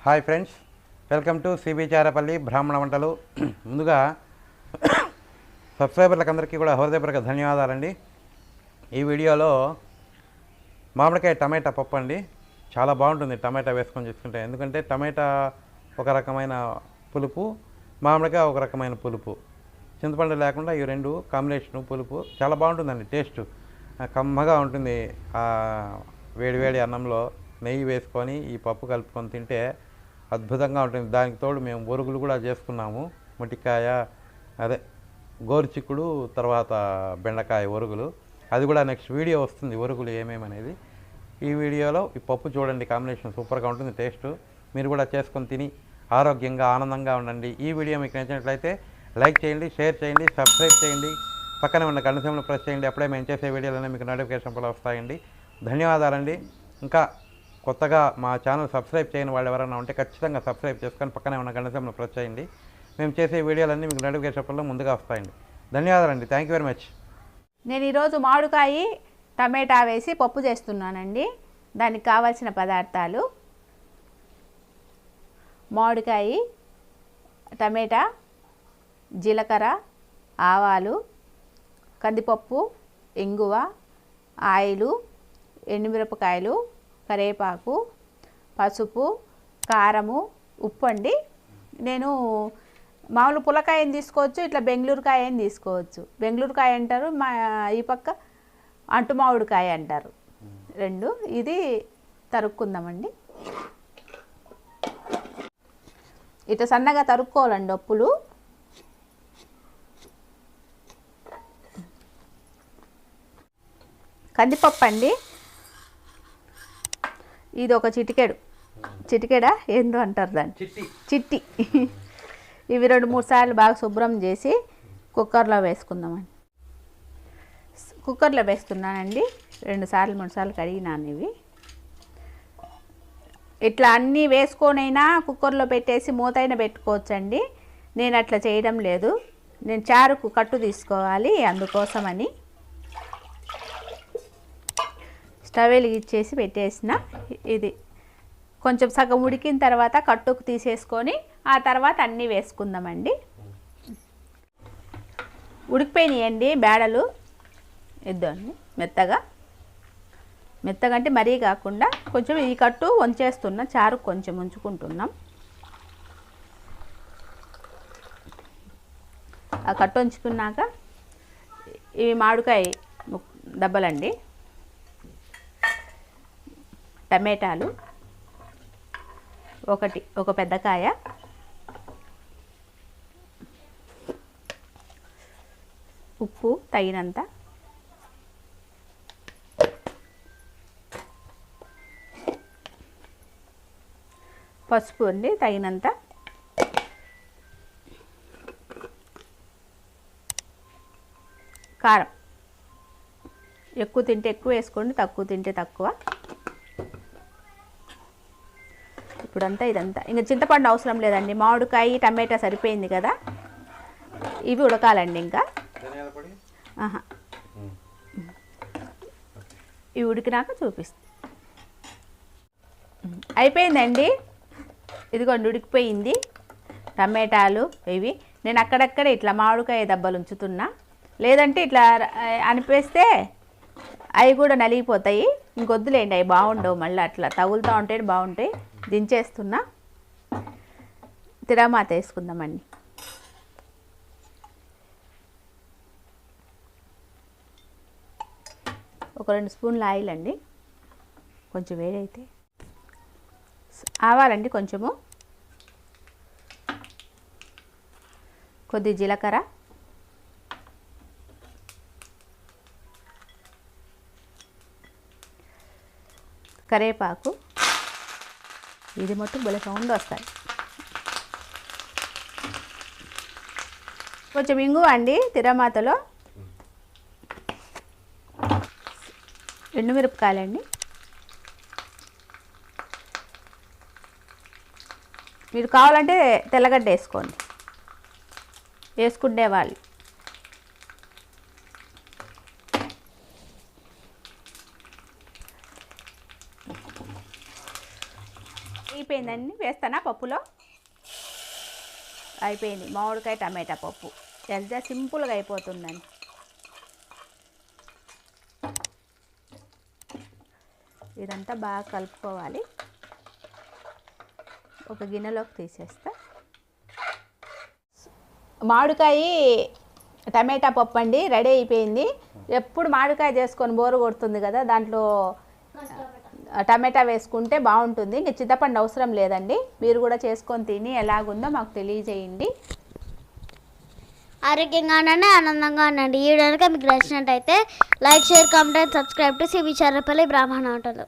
Hi friends, welcome to cbcharepalli బ్రాహ్మణవంటలు. ముందుగా సబ్స్క్రైబర్లకు అందరికీ కూడా హృదయపూర్వక ధన్యవాదాలండి. ఈ వీడియోలో మామిడికాయ టమాటా పప్పు అండి. చాలా బాగుంటుంది టమాటా వేసుకొని చేసుకుంటే. ఎందుకంటే టమాటా ఒక రకమైన పులుపు, మామిడికాయ ఒక రకమైన పులుపు, చింతపండు లేకుండా ఈ రెండు కాంబినేషను పులుపు చాలా బాగుంటుందండి. టేస్ట్ కమ్మగా ఉంటుంది. వేడివేడి అన్నంలో నెయ్యి వేసుకొని ఈ పప్పు కలుపుకొని తింటే అద్భుతంగా ఉంటుంది. దానికి తోడు మేము ఒరుగులు కూడా చేసుకున్నాము. మొటికాయ, అదే గోరుచిక్కుడు, తర్వాత బెండకాయ ఒరుగులు. అది కూడా నెక్స్ట్ వీడియో వస్తుంది, ఒరుగులు ఏమేమనేది. ఈ వీడియోలో ఈ పప్పు చూడండి, కాంబినేషన్ సూపర్గా ఉంటుంది. టేస్ట్ మీరు కూడా చేసుకొని తిని ఆరోగ్యంగా ఆనందంగా ఉండండి. ఈ వీడియో మీకు నచ్చినట్లయితే లైక్ చేయండి, షేర్ చేయండి, సబ్స్క్రైబ్ చేయండి, పక్కనే ఉన్న గంట సింబల్ ప్రెస్ చేయండి. అప్పుడే మేము చేసే వీడియోలన్నీ మీకు నోటిఫికేషన్ కూడా వస్తాయండి. ధన్యవాదాలండి. ఇంకా కొత్తగా మా ఛానల్ సబ్స్క్రైబ్ చేయని వాళ్ళు ఎవరైనా ఉంటే ఖచ్చితంగా సబ్స్క్రైబ్ చేసుకొని పక్కనే ఉన్న గంట సింబల్ ప్రెస్ చేయండి. మేము చేసే వీడియోలన్నీ మీకు నోటిఫికేషన్లో ముందుగా వస్తాయండి. ధన్యవాదాలండి. Thank you very much. నేను ఈరోజు మామిడికాయ టమాటా వేసి పప్పు చేస్తున్నానండి. దానికి కావాల్సిన పదార్థాలు: మామిడికాయ, టమాటా, జీలకర్ర, ఆవాలు, కందిపప్పు, ఇంగువ, ఆయిలు, ఎండుమిరపకాయలు, కరివేపాకు, పసుపు, కారము, ఉప్పు అండి. నేను మామూలు పుల్లకాయని తీసుకోవచ్చు, ఇట్లా బెంగళూరుకాయని తీసుకోవచ్చు. బెంగళూరుకాయ అంటారు, మా ఈ పక్క అంటు మామిడికాయ అంటారు. రెండు. ఇది తరుక్కుందామండి. ఇట్లా సన్నగా తరుక్కోవాలండి ఒప్పులు. కందిపప్పు అండి, ఇది ఒక చిటికెడా ఏందో అంటారు దాన్ని, చిట్టి. ఇవి 2-3 సార్లు బాగా శుభ్రం చేసి కుక్కర్లో వేసుకుందామండి. కుక్కర్లో వేస్తున్నానండి. 2 సార్లు 3 సార్లు కడిగినాను ఇవి. ఇట్లా అన్నీ వేసుకొనైనా కుక్కర్లో పెట్టేసి మూతైనా పెట్టుకోవచ్చండి. నేను అట్లా చేయడం లేదు. నేను చారుకు కట్టు తీసుకోవాలి, అందుకోసమని స్టవ్ వెలిగించేసి పెట్టేసిన. ఇది కొంచెం సగం ఉడికిన తర్వాత కట్టుకు తీసేసుకొని ఆ తర్వాత అన్నీ వేసుకుందామండి. ఉడికిపోయినాయండి బేడలు. ఇద్దండి మెత్తగా అంటే మరీ కాకుండా కొంచెం ఈ కట్టు వంచేస్తున్నా, చారు కొంచెం ఉంచుకుంటున్నాం. ఆ కట్టు ఉంచుకున్నాక ఇవి మామిడికాయ దబ్బలండి, టమాటాలు ఒక పెద్దకాయ, ఉప్పు తగినంత, పసుపు అండి తగినంత, కారం ఎక్కువ తింటే ఎక్కువ వేసుకోండి, తక్కువ తింటే తక్కువ. ఇప్పుడంతా ఇదంతా ఇంకా చింతపండు అవసరం లేదండి. మామిడికాయ టమాటా సరిపోయింది కదా. ఇవి ఉడకాలండి. ఇంకా ఇవి ఉడికినాక చూపిస్తాను. అయిపోయిందండి. ఇదిగోండి ఉడికిపోయింది. టమాటాలు ఇవి నేను అక్కడక్కడ ఇట్లా మామిడికాయ దబ్బలు ఉంచుతున్నా, లేదంటే ఇట్లా అనిపేస్తే అవి కూడా నలిగిపోతాయి. ఇంకొద్దులేండి, అవి బాగుండవు, మళ్ళీ అట్లా తగులుతూ ఉంటే బాగుంటాయి. దించేస్తున్నా. తిరమాత వేసుకుందామండి. ఒక 2 స్పూన్ల ఆయిల్ అండి, కొంచెం వేడైతే. ఆవాలండి కొంచెము, కొద్ది జీలకర్ర, కరివేపాకు. ఇది మొత్తం భలే సౌండ్ వస్తాయి. కొంచెం ఇంగువ అండి తిరమాతలో. ఎండుమిరపకాయలండి, మీరు కావాలంటే తెల్లగడ్డ వేసుకోండి, వేసుకునే వాళ్ళు. అయిపోయిందండి, వేస్తానా పప్పులో. అయిపోయింది మామిడికాయ టమాటా పప్పు, ఎంత సింపుల్గా అయిపోతుందండి. ఇదంతా బాగా కలుపుకోవాలి. ఒక గిన్నెలోకి తీసేస్తా. మామిడికాయ టమాటా పప్పు అండి రెడీ అయిపోయింది. ఎప్పుడు మామిడికాయ చేసుకొని బోరు కొడుతుంది కదా, దాంట్లో టమాటా వేసుకుంటే బాగుంటుంది. ఇంకా చింతపండు అవసరం లేదండి. మీరు కూడా చేసుకొని తిని ఎలాగుందో మాకు తెలియజేయండి. ఆరోగ్యంగా ఉండండి, ఆనందంగా ఉండండి. ఈ వీడియో కనుక మీకు నచ్చినట్టయితే like, share, comment, subscribe to cbcharepalli బ్రాహ్మణవంటలు.